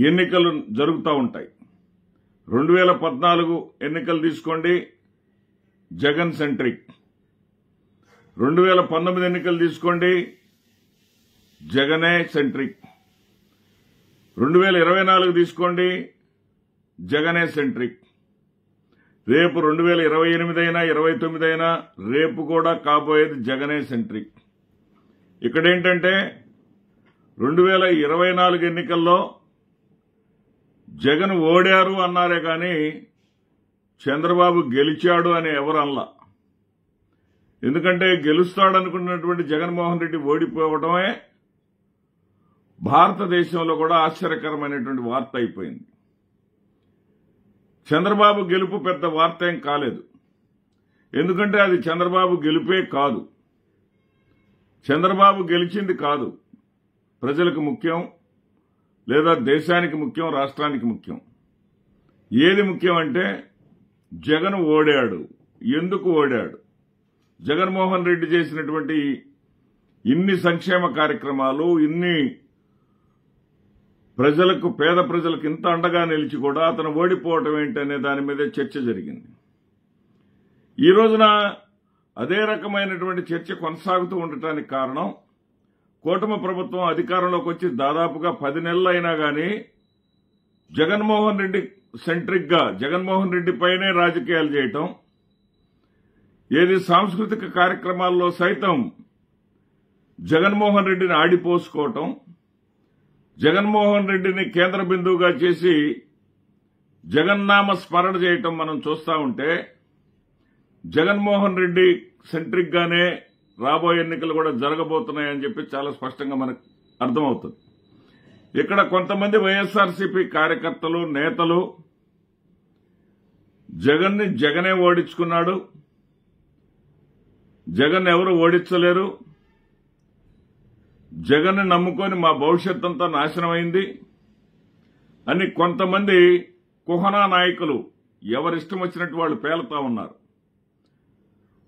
ఎన్నికలు జరుగుతూ ఉంటాయి. 2014 ఎన్నికలు తీసుకోండి, జగన్ సెంట్రిక్. 2019 ఎన్నికలు తీసుకోండి, జగనే సెంట్రిక్. 2024 తీసుకోండి, జగనే సెంట్రిక్. రేపు 2028 అయినా 29 అయినా రేపు కూడా కాబోయేది జగనే సెంట్రిక్. ఇక్కడేంటంటే 2024 ఎన్నికల్లో జగన్ ఓడారు అన్నారే కానీ చంద్రబాబు గెలిచాడు అని ఎవరు అనలా. ఎందుకంటే గెలుస్తాడనుకున్నటువంటి జగన్మోహన్ రెడ్డి ఓడిపోవడమే భారతదేశంలో కూడా ఆశ్చర్యకరమైనటువంటి వార్త అయిపోయింది. చంద్రబాబు గెలుపు పెద్ద వార్త ఏం కాలేదు. ఎందుకంటే అది చంద్రబాబు గెలుపే కాదు. చంద్రబాబు గెలిచింది కాదు. ప్రజలకు ముఖ్యం, లేదా దేశానికి ముఖ్యం, రాష్ట్రానికి ముఖ్యం. ఏది ముఖ్యం అంటే జగన్ ఓడాడు. ఎందుకు ఓడాడు? జగన్మోహన్ రెడ్డి చేసినటువంటి ఇన్ని సంక్షేమ కార్యక్రమాలు, ఇన్ని ప్రజలకు, పేద ప్రజలకు ఇంత అండగా నిలిచి కూడా అతను ఓడిపోవటం ఏంటనే దాని మీదే చర్చ జరిగింది. ఈ రోజున అదే రకమైనటువంటి చర్చ కొనసాగుతూ ఉండటానికి కారణం, కూటమి ప్రభుత్వం అధికారంలోకి వచ్చి దాదాపుగా 10 నెలలు అయినా కానీ జగన్మోహన్ రెడ్డి సెంట్రిక్ గా, జగన్మోహన్ రెడ్డి పైనే రాజకీయాలు చేయటం, ఏది సాంస్కృతిక కార్యక్రమాల్లో సైతం జగన్మోహన్ రెడ్డిని ఆడిపోసుకోవటం, జగన్మోహన్ రెడ్డిని కేంద్ర బిందువుగా చేసి జగన్నామ స్మరణ చేయటం మనం చూస్తా ఉంటే జగన్మోహన్ రెడ్డి సెంట్రిక్ గానే రాబోయే ఎన్నికలు కూడా జరగబోతున్నాయని చెప్పి చాలా స్పష్టంగా మనకు అర్థమవుతుంది. ఇక్కడ కొంతమంది వైఎస్ఆర్సీపీ కార్యకర్తలు, నేతలు జగన్ని జగనే ఓడించుకున్నాడు, జగన్ ఎవరు ఓడించలేరు, జగన్ని నమ్ముకొని మా భవిష్యత్ అంతా నాశనమైంది అని కొంతమంది కుహనా నాయకులు ఎవరిష్టం వచ్చినట్టు వాళ్ళు పేలుతా ఉన్నారు.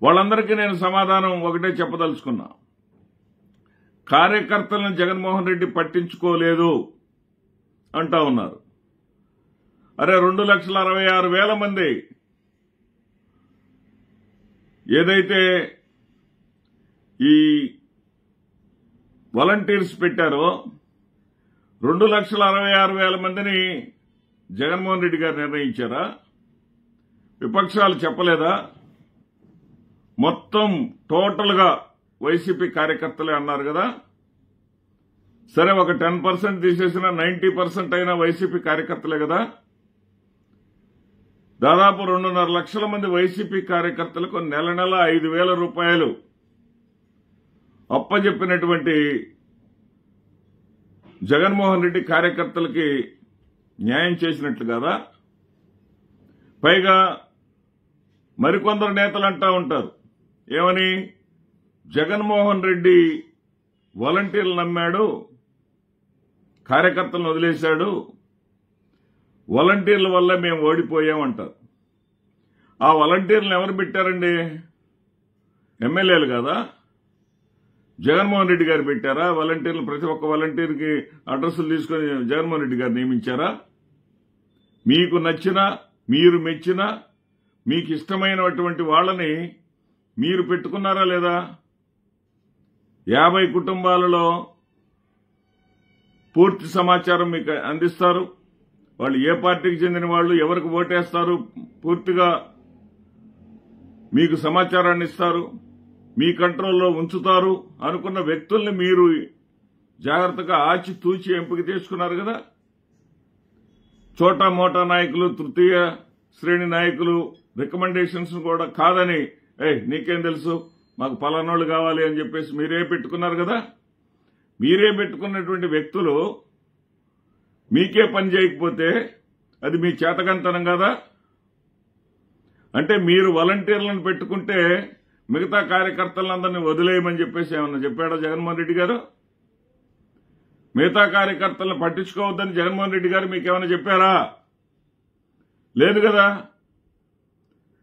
వాళ్ళందరికీ నేను సమాధానం ఒకటే చెప్పదలుచుకున్నా. కార్యకర్తలను జగన్మోహన్ రెడ్డి పట్టించుకోలేదు అంటా ఉన్నారు. అరే 2,66,000 మంది ఏదైతే ఈ వాలంటీర్స్ పెట్టారో 2,66,000 మందిని జగన్మోహన్ రెడ్డి గారు నిర్ణయించారా? విపక్షాలు చెప్పలేదా? మొత్తం టోటల్ గా వైసీపీ కార్యకర్తలే అన్నారు కదా. సరే, ఒక 10% తీసేసిన 90% అయినా వైసీపీ కార్యకర్తలే కదా. దాదాపు 2.5 లక్షల మంది వైసీపీ కార్యకర్తలకు నెల 5,000 రూపాయలు అప్పజెప్పినటువంటి జగన్మోహన్ రెడ్డి కార్యకర్తలకి న్యాయం చేసినట్లు కదా. పైగా మరికొందరు నేతలు అంటా ఉంటారు ఏమని, జగన్మోహన్ రెడ్డి వాలంటీర్లు నమ్మాడు, కార్యకర్తలను వదిలేశాడు, వాలంటీర్ల వల్ల మేము ఓడిపోయామంటారు. ఆ వాలంటీర్లను ఎవరు పెట్టారండి? ఎమ్మెల్యేలు కదా, జగన్మోహన్ రెడ్డి గారు పెట్టారా? వాలంటీర్లు ప్రతి ఒక్క వాలంటీర్కి అడ్రస్లు తీసుకుని జగన్మోహన్ రెడ్డి గారు నియమించారా? మీకు నచ్చినా, మీరు మెచ్చినా, మీకు ఇష్టమైనటువంటి వాళ్ళని మీరు పెట్టుకున్నారా లేదా? 50 కుటుంబాలలో పూర్తి సమాచారం మీకు అందిస్తారు. వాళ్ళు ఏ పార్టీకి చెందిన వాళ్ళు, ఎవరికి ఓటేస్తారు, పూర్తిగా మీకు సమాచారాన్ని ఇస్తారు, మీ కంట్రోల్లో ఉంచుతారు అనుకున్న వ్యక్తుల్ని మీరు జాగ్రత్తగా ఆచితూచి ఎంపిక చేసుకున్నారు కదా. చోటా మోటా నాయకులు, తృతీయ శ్రేణి నాయకులు రికమెండేషన్స్ కూడా కాదని, నీకేం తెలుసు, మాకు పలానోళ్ళు కావాలి అని చెప్పేసి మీరే పెట్టుకున్నారు కదా. మీరే పెట్టుకున్నటువంటి వ్యక్తులు మీకే పని చేయకపోతే అది మీ చేతకంతనం కదా. అంటే మీరు వాలంటీర్లను పెట్టుకుంటే మిగతా కార్యకర్తలందరినీ వదిలేయమని చెప్పేసి ఏమన్నా చెప్పాడా జగన్మోహన్ రెడ్డి గారు? మిగతా కార్యకర్తలను పట్టించుకోవద్దని జగన్మోహన్ రెడ్డి గారు మీకేమైనా చెప్పారా? లేదు కదా.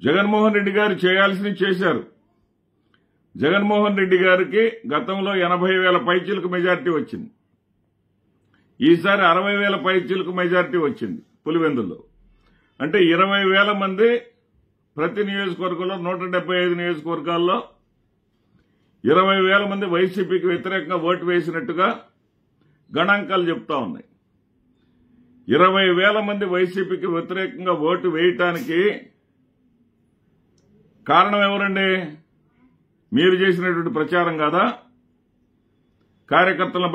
జగన్మోహన్ రెడ్డి గారు చేయాల్సినవి చేశారు. జగన్మోహన్ రెడ్డి గారికి గతంలో 80,000 పైచీలకు మెజార్టీ వచ్చింది. ఈసారి 60,000 పైచీలకు మెజారిటీ వచ్చింది పులివెందుల్లో. అంటే 20,000 మంది ప్రతి నియోజకవర్గంలో 175 నియోజకవర్గాల్లో 20,000 మంది వైసీపీకి వ్యతిరేకంగా ఓటు వేసినట్టుగా గణాంకాలు చెప్తా ఉన్నాయి. 20,000 మంది వైసీపీకి వ్యతిరేకంగా ఓటు వేయటానికి కారణం ఎవరండి? మీరు చేసినటువంటి ప్రచారం కాదా? కార్యకర్తలను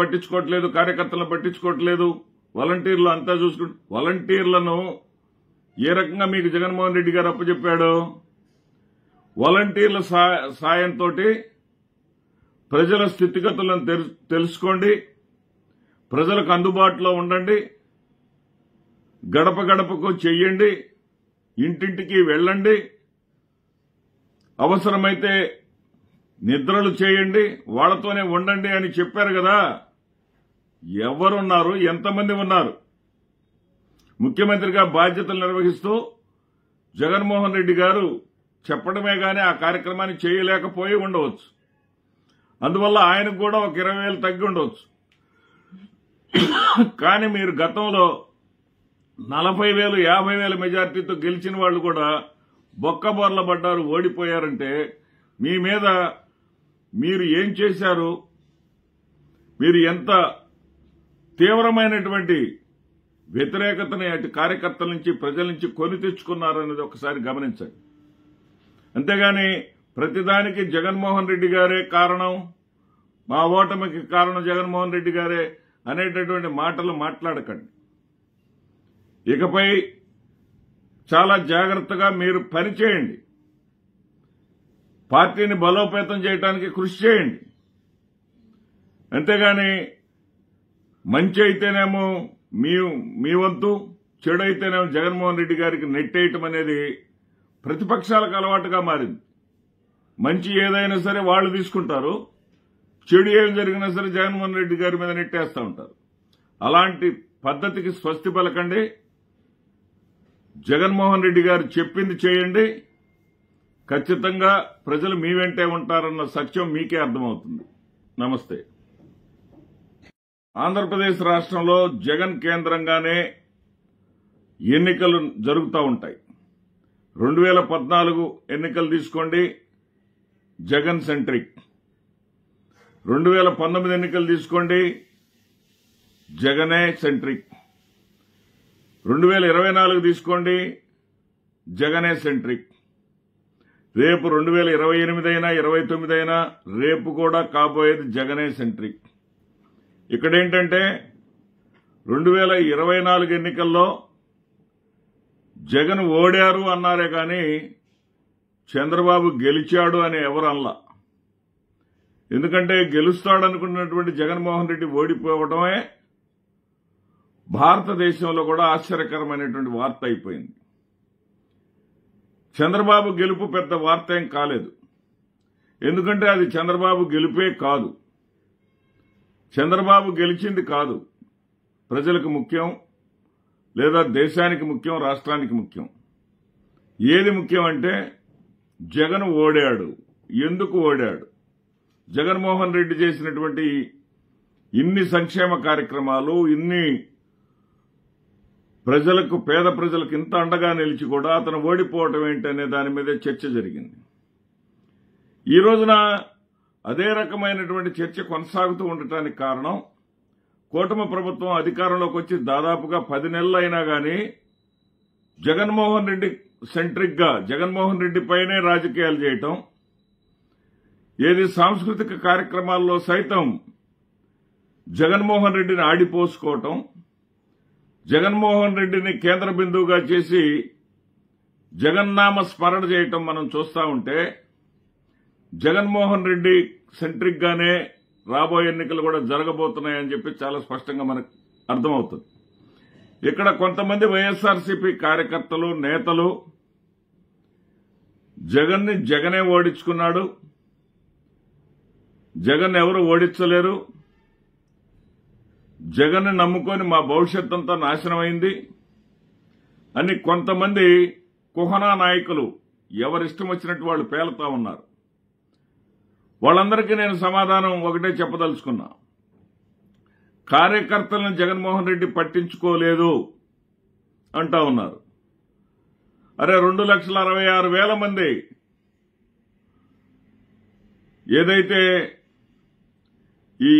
పట్టించుకోవట్లేదు, వాలంటీర్లు అంతా చూసుకుంటూ, వాలంటీర్లను ఏ రకంగా మీకు జగన్మోహన్ రెడ్డి గారు అప్పచెప్పాడు? వాలంటీర్ల సాయంతో ప్రజల స్థితిగతులను తెలుసుకోండి, ప్రజలకు అందుబాటులో ఉండండి, గడప గడపకు చెయ్యండి, ఇంటింటికి వెళ్ళండి, అవసరమైతే నిద్రలు చేయండి, వాళ్లతోనే ఉండండి అని చెప్పారు కదా. ఎవరున్నారు? ఎంతమంది ఉన్నారు? ముఖ్యమంత్రిగా బాధ్యతలు నిర్వహిస్తూ జగన్మోహన్ రెడ్డి గారు చెప్పడమే గానీ ఆ కార్యక్రమాన్ని చేయలేకపోయి ఉండవచ్చు. అందువల్ల ఆయనకు కూడా ఒక 20,000 తగ్గి ఉండవచ్చు. కానీ మీరు గతంలో 40,000, 50,000 మెజార్టీతో గెలిచిన వాళ్ళు కూడా బొక్కబోర్ల పడ్డారు, ఓడిపోయారంటే మీ మీద మీరు ఏం చేశారు? మీరు ఎంత తీవ్రమైనటువంటి వ్యతిరేకతని అటు కార్యకర్తల నుంచి, ప్రజల నుంచి కొని తెచ్చుకున్నారనేది ఒకసారి గమనించండి. అంతేగాని ప్రతిదానికి జగన్మోహన్ రెడ్డి గారే కారణం, మా ఓటమికి కారణం జగన్మోహన్ రెడ్డి గారే అనేటటువంటి మాటలు మాట్లాడకండి. ఇకపై చాలా జాగ్రత్తగా మీరు పనిచేయండి, పార్టీని బలోపేతం చేయడానికి కృషి చేయండి. అంతేగాని మంచి అయితేనేమో మీ వంతు, చెడు అయితేనేమో జగన్మోహన్ రెడ్డి గారికి నెట్టేయటం అనేది ప్రతిపక్షాలకు అలవాటుగా మారింది. మంచి ఏదైనా సరే వాళ్ళు తీసుకుంటారు, చెడు ఏం జరిగినా సరే జగన్మోహన్ రెడ్డి గారి మీద నెట్టేస్తూ ఉంటారు. అలాంటి పద్ధతికి స్వస్తి పలకండి. జగన్మోహన్ రెడ్డి గారు చెప్పింది చేయండి. ఖచ్చితంగా ప్రజలు మీ వెంటే ఉంటారన్న సత్యం మీకే అర్థమవుతుంది. నమస్తే. ఆంధ్రప్రదేశ్ రాష్ట్రంలో జగన్ కేంద్రంగానే ఎన్నికలు జరుగుతూ ఉంటాయి. 2014 ఎన్నికలు తీసుకోండి, జగన్ సెంట్రిక్. 2019 ఎన్నికలు తీసుకోండి, జగనే సెంట్రిక్. 2024 తీసుకోండి, జగనే సెంట్రిక్. రేపు 2028 అయినా 29 అయినా రేపు కూడా కాబోయేది జగనే సెంట్రిక్. ఇక్కడేంటంటే 2024 ఎన్నికల్లో జగన్ ఓడారు అన్నారే కానీ చంద్రబాబు గెలిచాడు అని ఎవరు అనలా. ఎందుకంటే గెలుస్తాడనుకున్నటువంటి జగన్మోహన్ రెడ్డి ఓడిపోవడమే భారతదేశంలో కూడా ఆశ్చర్యకరమైనటువంటి వార్త అయిపోయింది. చంద్రబాబు గెలుపు పెద్ద వార్త ఏం కాలేదు. ఎందుకంటే అది చంద్రబాబు గెలుపే కాదు. చంద్రబాబు గెలిచింది కాదు. ప్రజలకు ముఖ్యం, లేదా దేశానికి ముఖ్యం, రాష్ట్రానికి ముఖ్యం. ఏది ముఖ్యం అంటే జగన్ ఓడాడు. ఎందుకు ఓడాడు? జగన్మోహన్ రెడ్డి చేసినటువంటి ఇన్ని సంక్షేమ కార్యక్రమాలు, ఇన్ని ప్రజలకు, పేద ప్రజలకు ఇంత అండగా నిలిచి కూడా అతను ఓడిపోవటం ఏంటనే దాని మీదే చర్చ జరిగింది. ఈ రోజున అదే రకమైనటువంటి చర్చ కొనసాగుతూ ఉండటానికి కారణం, కూటమి ప్రభుత్వం అధికారంలోకి వచ్చి దాదాపుగా 10 నెలలు అయినా గానీ జగన్మోహన్ రెడ్డి సెంట్రిక్ గా, జగన్మోహన్ రెడ్డి పైనే రాజకీయాలు చేయటం, ఏది సాంస్కృతిక కార్యక్రమాల్లో సైతం జగన్మోహన్ రెడ్డిని ఆడిపోసుకోవటం, జగన్మోహన్ రెడ్డిని కేంద్ర బిందువుగా చేసి జగన్నామ స్మరణ చేయటం మనం చూస్తా ఉంటే, జగన్మోహన్ రెడ్డి సెంట్రిక్ గానే రాబోయే ఎన్నికలు కూడా జరగబోతున్నాయని చెప్పి చాలా స్పష్టంగా మనకు అర్థమవుతుంది. ఇక్కడ కొంతమంది వైఎస్ఆర్సీపీ కార్యకర్తలు, నేతలు జగన్ని జగనే ఓడించుకున్నాడు, జగన్ ఎవరు ఓడించలేరు, జగన్ నమ్ముకొని మా భవిష్యత్ అంతా నాశనమైంది అని కొంతమంది కుహనా నాయకులు ఎవరిష్టం వచ్చినట్టు వాళ్ళు పేలుతా ఉన్నారు. వాళ్ళందరికీ నేను సమాధానం ఒకటే చెప్పదలుచుకున్నా. కార్యకర్తలను జగన్మోహన్ రెడ్డి పట్టించుకోలేదు అంటా ఉన్నారు. అరే 2,66,000 మంది ఏదైతే ఈ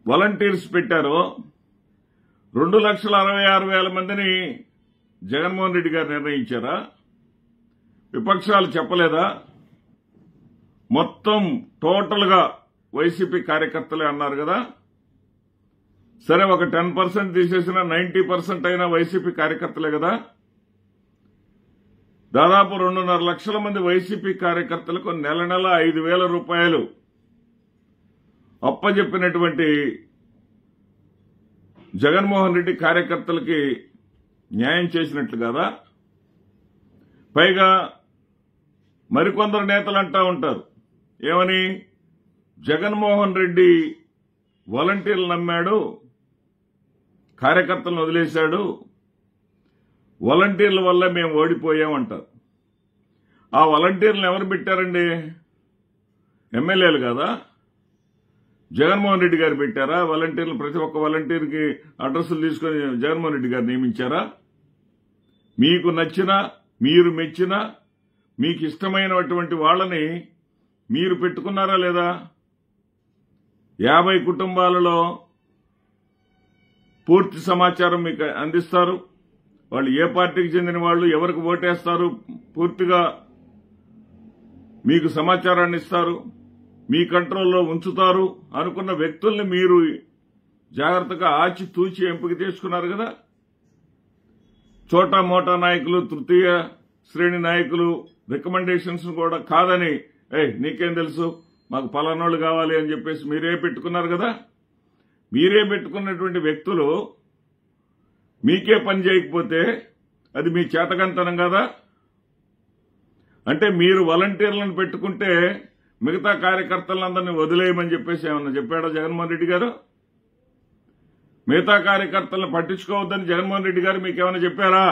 వాలంటీర్స్ పెట్టారో 2,66,000 మందిని జగన్మోహన్ రెడ్డి గారు నిర్ణయించారా? విపక్షాలు చెప్పలేదా? మొత్తం టోటల్ గా వైసీపీ కార్యకర్తలే అన్నారు కదా. సరే, ఒక 10% తీసేసిన 90% అయినా వైసీపీ కార్యకర్తలే కదా. దాదాపు 2.5 లక్షల మంది వైసీపీ కార్యకర్తలకు నెల 5,000 రూపాయలు అప్పజెప్పినటువంటి జగన్మోహన్ రెడ్డి కార్యకర్తలకి న్యాయం చేసినట్లు కదా. పైగా మరికొందరు నేతలు అంటా ఉంటారు ఏమని, జగన్మోహన్ రెడ్డి వాలంటీర్లు నమ్మాడు, కార్యకర్తలను వదిలేశాడు, వాలంటీర్ల వల్ల మేము ఓడిపోయామంటారు. ఆ వాలంటీర్లను ఎవరు పెట్టారండి? ఎమ్మెల్యేలు కదా, జగన్మోహన్ రెడ్డి గారు పెట్టారా? వాలంటీర్లు ప్రతి ఒక్క వాలంటీర్కి అడ్రస్లు తీసుకుని జగన్మోహన్ రెడ్డి గారు నియమించారా? మీకు నచ్చినా, మీరు మెచ్చినా, మీకు ఇష్టమైనటువంటి వాళ్ళని మీరు పెట్టుకున్నారా లేదా? 50 కుటుంబాలలో పూర్తి సమాచారం మీకు అందిస్తారు. వాళ్ళు ఏ పార్టీకి చెందిన వాళ్ళు, ఎవరికి ఓటేస్తారు, పూర్తిగా మీకు సమాచారాన్ని ఇస్తారు, మీ కంట్రోల్లో ఉంచుతారు అనుకున్న వ్యక్తుల్ని మీరు జాగ్రత్తగా ఆచితూచి ఎంపిక చేసుకున్నారు కదా. చోటా మోటా నాయకులు, తృతీయ శ్రేణి నాయకులు రికమెండేషన్స్ కూడా కాదని, నీకేం తెలుసు, మాకు పలానోళ్ళు కావాలి అని చెప్పేసి మీరే పెట్టుకున్నారు కదా. మీరే పెట్టుకున్నటువంటి వ్యక్తులు మీకే పని చేయకపోతే అది మీ చేతకంతనం కదా. అంటే మీరు వాలంటీర్లను పెట్టుకుంటే మిగతా కార్యకర్తలందరినీ వదిలేయమని చెప్పేసి ఏమన్నా చెప్పాడా జగన్మోహన్ రెడ్డి గారు? మిగతా కార్యకర్తలను పట్టించుకోవద్దని జగన్మోహన్ రెడ్డి గారు మీకేమైనా చెప్పారా?